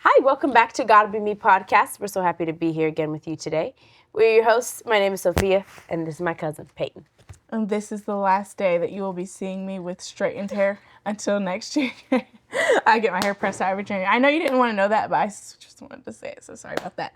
Hi, welcome back to Gotta Be Me podcast. We're so happy to be here again with you today. We're your hosts. My name is Sophia, and this is my cousin, Peyton. And this is the last day that you will be seeing me with straightened hair until next year. I get my hair pressed out every January. I know you didn't want to know that, but I just wanted to say it, so sorry about that.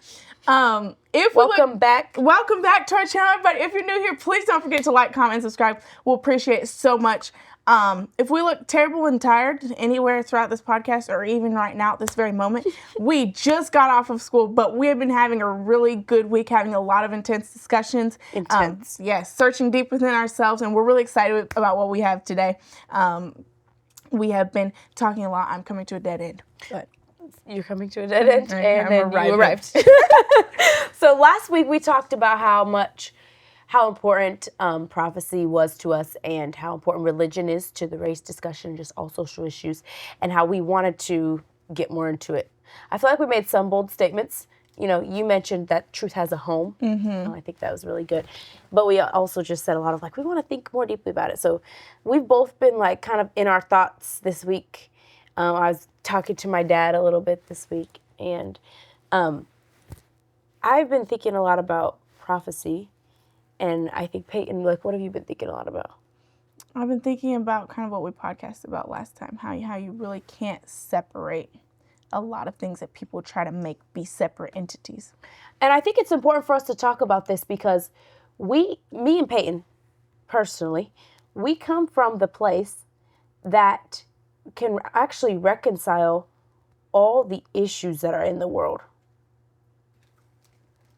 Welcome back. Welcome back to our channel, everybody. If you're new here, please don't forget to like, comment, and subscribe. We'll appreciate it so much. If we look terrible and tired anywhere throughout this podcast or even right now at this very moment, we just got off of school, but we have been having a really good week, having a lot of intense discussions. Yes, searching deep within ourselves, and we're really excited about what we have today. We have been talking a lot. I'm coming to a dead end. But you're coming to a dead end, and then you arrived. So last week we talked about how important prophecy was to us and how important religion is to the race discussion, just all social issues, and how we wanted to get more into it. I feel like we made some bold statements. You know, you mentioned that truth has a home. I think that was really good. But we also just said a lot of we want to think more deeply about it. So we've both been kind of in our thoughts this week. I was talking to my dad a little bit this week, and I've been thinking a lot about prophecy. And I think, Peyton, what have you been thinking a lot about? I've been thinking about kind of what we podcasted about last time, how you really can't separate a lot of things that people try to make be separate entities. And I think it's important for us to talk about this because me and Peyton, personally, we come from the place that can actually reconcile all the issues that are in the world.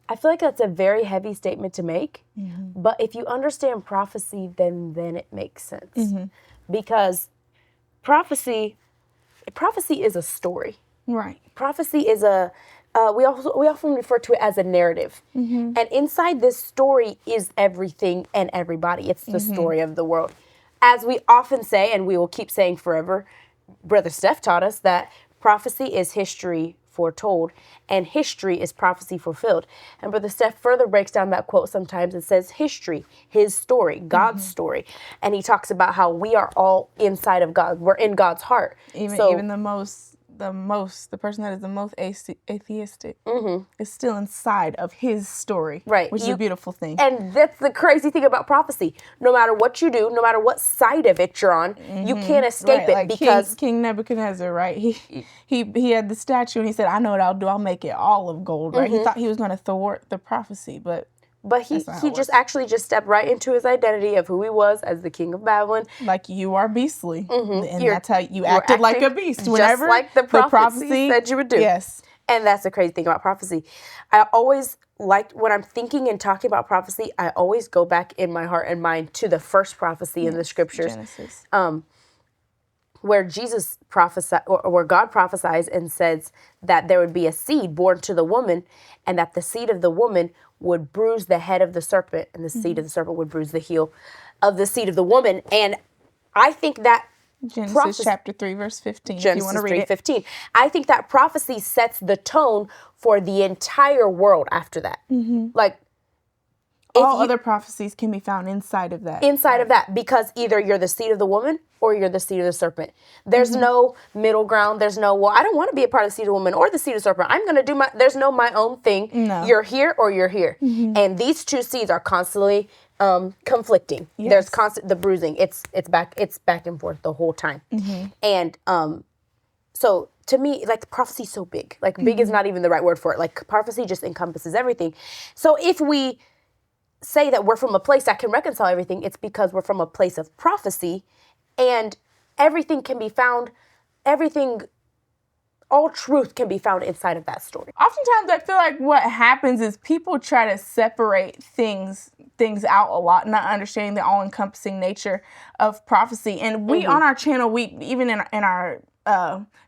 I feel like that's a very heavy statement to make, but if you understand prophecy, then it makes sense. Because prophecy is a story. Right. Prophecy is we often refer to it as a narrative. And inside this story is everything and everybody. It's the story of the world. As we often say, and we will keep saying forever, Brother Steph taught us that prophecy is history foretold, and history is prophecy fulfilled. And Brother Steph further breaks down that quote sometimes and says history, his story, God's story. And he talks about how we are all inside of God. We're in God's heart. Even the person that is the most atheistic is still inside of his story, right? Which is a beautiful thing. And that's the crazy thing about prophecy. No matter what you do, no matter what side of it you're on, you can't escape it because King Nebuchadnezzar, right? He had the statue and he said, "I know what I'll do. I'll make it all of gold." Right? He thought he was going to thwart the prophecy, but he just stepped right into his identity of who he was as the king of Babylon. Like, you are beastly. And that's how you acted like a beast. Whenever just like the prophecy said you would do. Yes. And that's the crazy thing about prophecy. I always when I'm thinking and talking about prophecy, I always go back in my heart and mind to the first prophecy in the scriptures. Genesis. Where Jesus prophesied, or where God prophesies and says that there would be a seed born to the woman, and that the seed of the woman would bruise the head of the serpent, and the seed of the serpent would bruise the heel of the seed of the woman. And I think that Genesis chapter 3, verse 15. Genesis if you want to read 3:15. I think that prophecy sets the tone for the entire world after that. All other prophecies can be found inside of that. Inside of that, because either you're the seed of the woman or you're the seed of the serpent. There's no middle ground. There's no, I don't want to be a part of the seed of the woman or the seed of the serpent. I'm going to do there's no my own thing. No. You're here or you're here. And these two seeds are constantly conflicting. Yes. There's constant, the bruising. It's back and forth the whole time. And so to me, prophecy is so big. Big is not even the right word for it. Prophecy just encompasses everything. So if we say that we're from a place that can reconcile everything, it's because we're from a place of prophecy, and everything can be found, all truth can be found inside of that story. Oftentimes I feel like what happens is people try to separate things out a lot, not understanding the all-encompassing nature of prophecy. And we on our channel, we even in our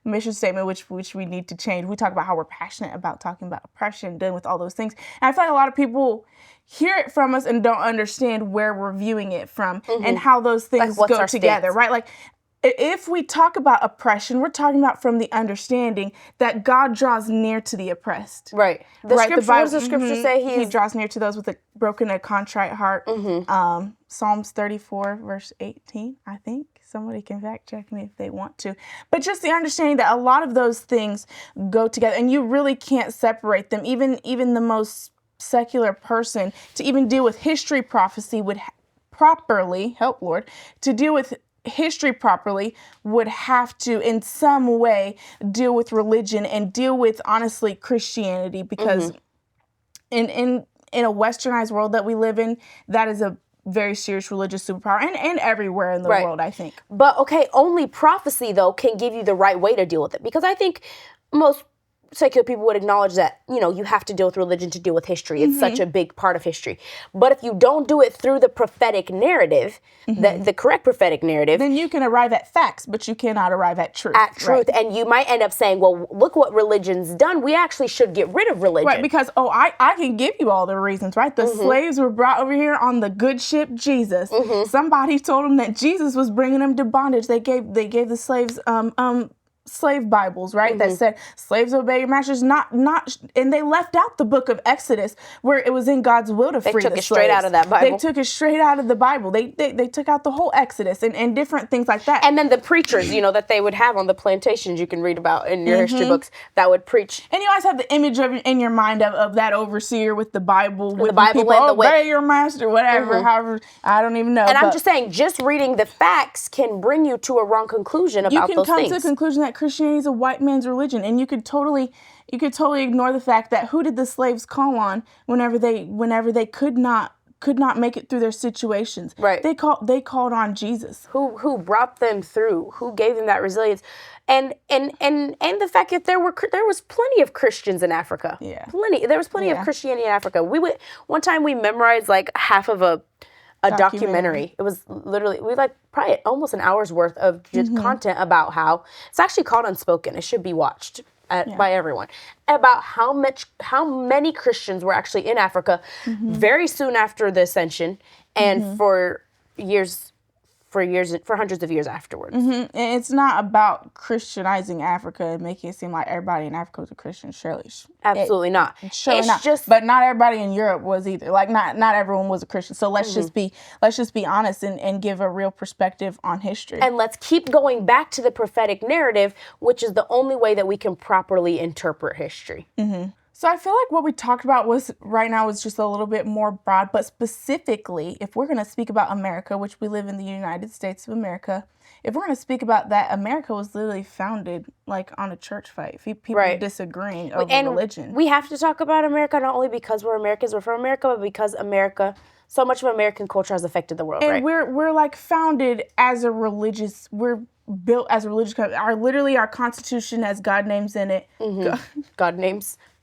mission statement, which we need to change, we talk about how we're passionate about talking about oppression, dealing with all those things. And I feel like a lot of people hear it from us and don't understand where we're viewing it from and how those things go together, right? if we talk about oppression, we're talking about from the understanding that God draws near to the oppressed. Right. What does the scripture say? He draws near to those with a broken and contrite heart. Psalms 34, verse 18, I think. Somebody can fact check me if they want to. But just the understanding that a lot of those things go together, and you really can't separate them. Even the most secular person, to even deal with history prophecy would properly, help Lord, to deal with history properly would have to in some way deal with religion and deal with, honestly, Christianity, because in a westernized world that we live in, that is a very serious religious superpower, and everywhere in the world, I think. But okay, only prophecy though can give you the right way to deal with it, because I think most secular people would acknowledge that, you have to deal with religion to deal with history. It's such a big part of history. But if you don't do it through the prophetic narrative, the correct prophetic narrative, then you can arrive at facts, but you cannot arrive at truth. Right. And you might end up saying, well, look what religion's done. We actually should get rid of religion. Right, because, I can give you all the reasons, right? The slaves were brought over here on the good ship Jesus. Somebody told them that Jesus was bringing them to bondage. They gave the slaves slave Bibles, right? That said, slaves obey your masters, not, and they left out the book of Exodus where it was in God's will to free the slaves. They took it straight out of that Bible. They took it straight out of the Bible. They took out the whole Exodus and different things like that. And then the preachers, that they would have on the plantations you can read about in your history books that would preach. And you always have the image in your mind of that overseer with the Bible, with the Bible people, and the obey your master, whatever, however, I don't even know. And I'm just saying, just reading the facts can bring you to a wrong conclusion about those things. You can come to the conclusion that Christianity is a white man's religion, and you could totally ignore the fact that who did the slaves call on whenever they could not make it through their situations. Right. They called on Jesus. Who brought them through, who gave them that resilience. And the fact that there was plenty of Christians in Africa. Yeah. There was plenty of Christianity in Africa. One time we memorized like half of a documentary. It was literally, we probably almost an hour's worth of just content about how, it's actually called Unspoken. It should be watched by everyone, about how many Christians were actually in Africa very soon after the ascension and for hundreds of years afterwards. And it's not about Christianizing Africa and making it seem like everybody in Africa was a Christian. Surely, absolutely not. Surely not. But not everybody in Europe was either. Like not everyone was a Christian. So let's just be honest and give a real perspective on history. And let's keep going back to the prophetic narrative, which is the only way that we can properly interpret history. So I feel like what we talked about right now was just a little bit more broad, but specifically, if we're going to speak about America, which we live in the United States of America, if we're going to speak about that, America was literally founded like on a church fight. People disagreeing over religion. We have to talk about America not only because we're Americans, we're from America, but because so much of American culture has affected the world, and we're like founded as we're built as a religious country. Our Constitution has God names in it.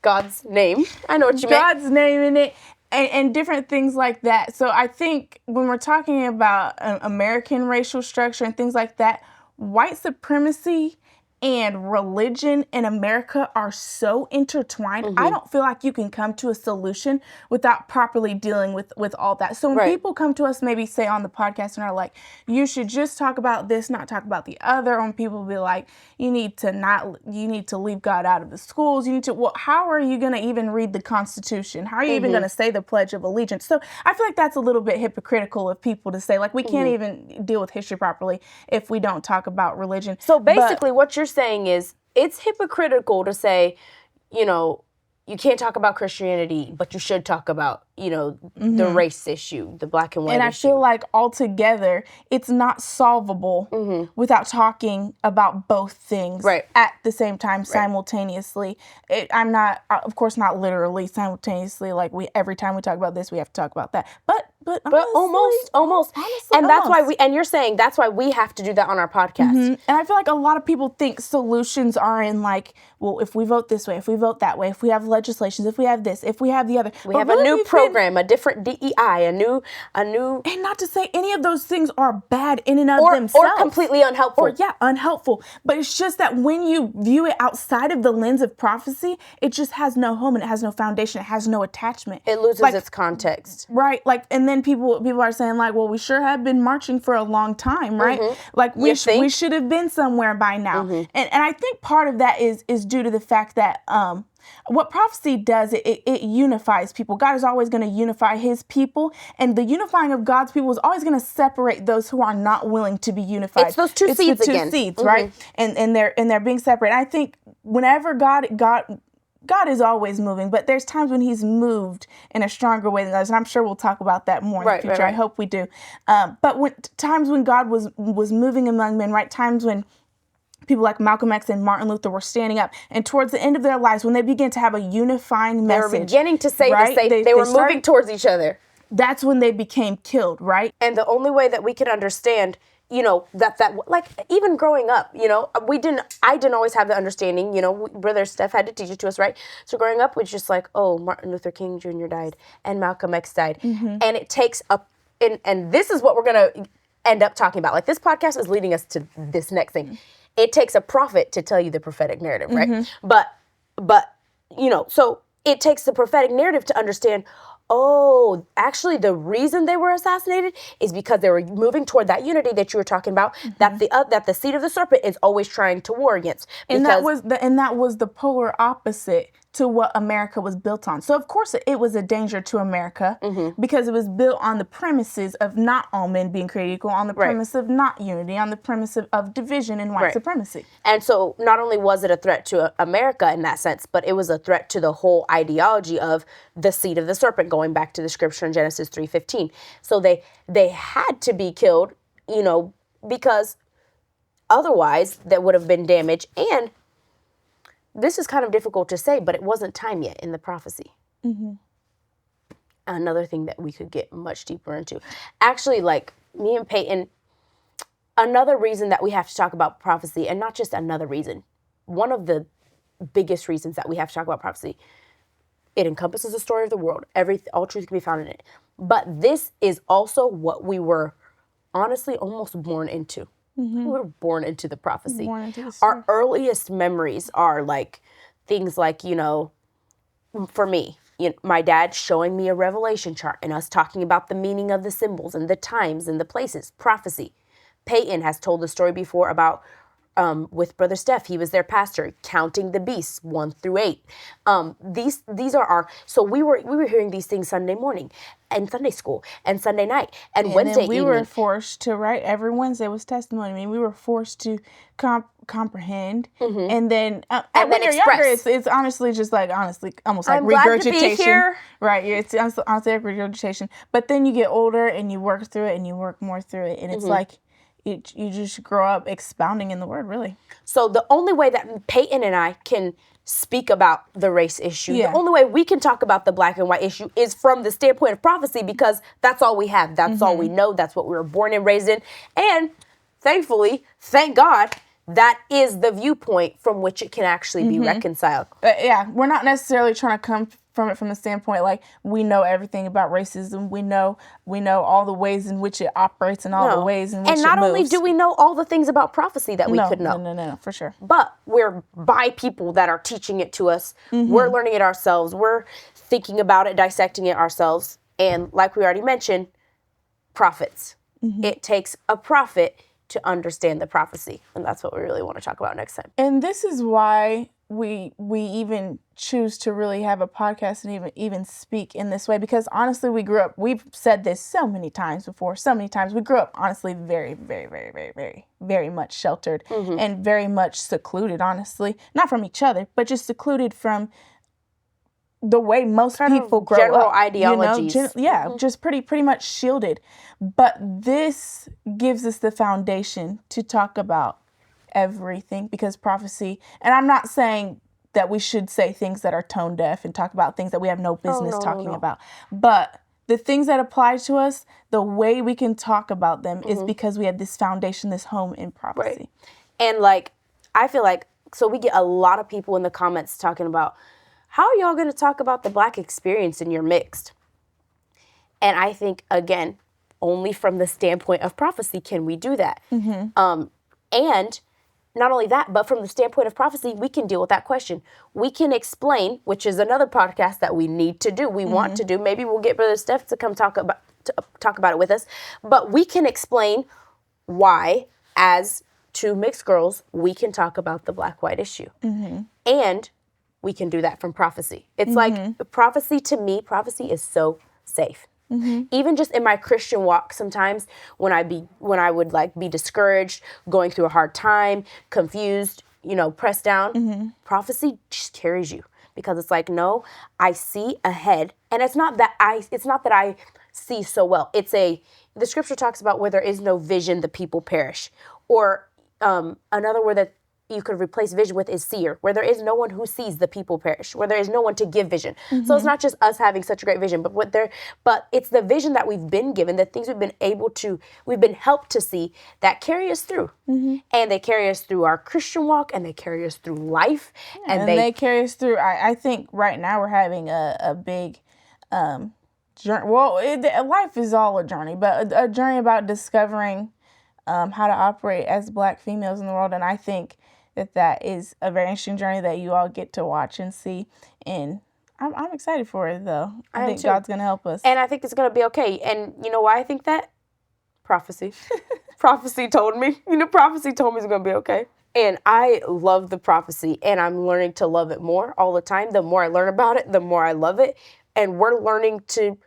God's name. I know what you mean. God's name in it. And different things like that. So I think when we're talking about American racial structure and things like that, white supremacy and religion in America are so intertwined. I don't feel like you can come to a solution without properly dealing with all that. So when people come to us, maybe say on the podcast and are like, you should just talk about this, not talk about the other. When people be like, you need to leave God out of the schools. How are you going to even read the Constitution? How are you even going to say the Pledge of Allegiance? So I feel like that's a little bit hypocritical of people to say, like, we can't even deal with history properly if we don't talk about religion. So basically what you're saying is it's hypocritical to say, you can't talk about Christianity, but you should talk about, the race issue, the black and white issue. And I feel like altogether, it's not solvable without talking about both things at the same time, simultaneously. I'm not, of course, not literally simultaneously, like every time we talk about this, we have to talk about that. But honestly, almost. And that's why you're saying that's why we have to do that on our podcast. And I feel like a lot of people think solutions are in if we vote this way, if we vote that way, if we have legislations, if we have this, if we have the other. We have a new program, a different DEI, a new. And not to say any of those things are bad in and of themselves. Or completely unhelpful. Or, unhelpful. But it's just that when you view it outside of the lens of prophecy, it just has no home and it has no foundation. It has no attachment. It loses its context. Right. Like, and then people are saying like, well, we sure have been marching for a long time, right? Like we should have been somewhere by now. And I think part of that is due to the fact that what prophecy does, it unifies people. God is always going to unify his people, and the unifying of God's people is always going to separate those who are not willing to be unified. It's those two seeds again. Right? And they're being separated. I think whenever God is always moving, but there's times when he's moved in a stronger way than others, and I'm sure we'll talk about that more in the future. Right. I hope we do. But times when God was moving among men, right? Times when people like Malcolm X and Martin Luther were standing up, and towards the end of their lives, when they began to have a unifying message, they were beginning to say, they were moving towards each other. That's when they became killed, right? And the only way that we can understand, that like even growing up, I didn't always have the understanding, Brother Steph had to teach it to us, right? So growing up, was just like, oh, Martin Luther King Jr. died and Malcolm X died. And it takes and this is what we're going to end up talking about. Like, this podcast is leading us to this next thing. It takes a prophet to tell you the prophetic narrative, right? But so it takes the prophetic narrative to understand, oh, actually the reason they were assassinated is because they were moving toward that unity that you were talking about, that the seed of the serpent is always trying to war against. And that was the polar opposite to what America was built on. So of course it was a danger to America because it was built on the premises of not all men being created equal, on the premise of not unity, on the premise of division and white supremacy. And so not only was it a threat to America in that sense, but it was a threat to the whole ideology of the seed of the serpent, going back to the scripture in Genesis 3:15. So they had to be killed, because otherwise there would have been damage. And this is kind of difficult to say, but it wasn't time yet in the prophecy. Another thing that we could get much deeper into. Actually, like me and Peyton, another reason that we have to talk about prophecy, and not just another reason, one of the biggest reasons that we have to talk about prophecy, it encompasses the story of the world. All truth can be found in it. But this is also what we were honestly almost born into. We were born into the prophecy. Our earliest memories are like things like, for me, my dad showing me a revelation chart and us talking about the meaning of the symbols and the times and the places, prophecy. Peyton has told the story before about with Brother Steph. He was their pastor, counting the beasts 1 through 8. These are so we were hearing these things Sunday morning and Sunday school and Sunday night and Wednesday evening. We were forced to, right? Every Wednesday was testimony. I mean, we were forced to comprehend, and then when you're younger, it's honestly just like almost like regurgitation, glad to be here. Right? It's honestly like regurgitation. But then you get older and you work through it and you work more through it, and it's like you just grow up expounding in the word, really. So the only way that Peyton and I can speak about the race issue, the only way we can talk about the black and white issue is from the standpoint of prophecy, because that's all we have. That's all we know. That's what we were born and raised in. And thankfully, thank God, that is the viewpoint from which it can actually be reconciled. We're not necessarily trying to come from it from the standpoint like we know everything about racism. We know all the ways in which it operates and all the ways in which it moves. And not only do we know all the things about prophecy that we could know. No, for sure. But we're by people that are teaching it to us. We're learning it ourselves. We're thinking about it, dissecting it ourselves. And like we already mentioned, prophets. It takes a prophet to understand the prophecy. And that's what we really want to talk about next time. And this is why we even choose to really have a podcast and even speak in this way, because honestly we've said this so many times before, we grew up honestly very, very, very, very, very, very much sheltered and very much secluded, honestly, not from each other, but just secluded from the way most people grow general up. Ideologies. Just pretty much shielded. But this gives us the foundation to talk about everything, because prophecy, and I'm not saying that we should say things that are tone deaf and talk about things that we have no business talking about, but the things that apply to us, the way we can talk about them is because we have this foundation, this home in prophecy. Right. And like, I feel like, so we get a lot of people in the comments talking about, how are y'all going to talk about the black experience and you're mixed? And I think, again, only from the standpoint of prophecy can we do that. And not only that, but from the standpoint of prophecy, we can deal with that question. We can explain, which is another podcast that we need to do. We want to do. Maybe we'll get Brother Steph to come talk about it with us. But we can explain why, as two mixed girls, we can talk about the black-white issue. And we can do that from prophecy. It's like prophecy, to me, prophecy is so safe. Even just in my Christian walk, sometimes when I would like be discouraged, going through a hard time, confused, pressed down, prophecy just carries you, because it's like, no, I see ahead, and it's not that I see so well. The scripture talks about where there is no vision, the people perish, or another word that you could replace vision with is seer, where there is no one who sees, the people perish, where there is no one to give vision. So it's not just us having such a great vision, but it's the vision that we've been given, the things we've been helped to see that carry us through. And they carry us through our Christian walk, and they carry us through life. And they carry us through, I think right now we're having a big journey. Well, life is all a journey, but a journey about discovering how to operate as Black females in the world. And I think that is a very interesting journey that you all get to watch and see. And I'm excited for it, though. I think God's going to help us. And I think it's going to be okay. And you know why I think that? Prophecy. Prophecy told me. Prophecy told me it's going to be okay. And I love the prophecy, and I'm learning to love it more all the time. The more I learn about it, the more I love it. And we're learning to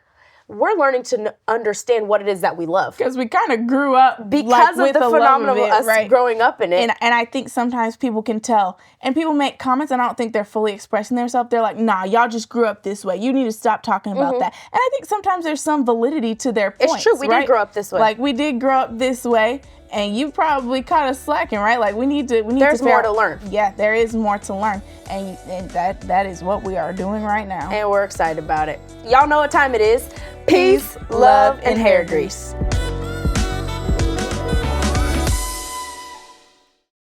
understand what it is that we love. Because we kind of grew up because of the phenomenon of us growing up in it. And I think sometimes people can tell. And people make comments, and I don't think they're fully expressing themselves. They're like, nah, y'all just grew up this way. You need to stop talking about that. And I think sometimes there's some validity to their points. It's true. We did grow up this way. Like, we did grow up this way. And you probably kind of slacking, right? Like, There's more to learn. Yeah, there is more to learn. And that is what we are doing right now. And we're excited about it. Y'all know what time it is. Peace, love, and hair grease.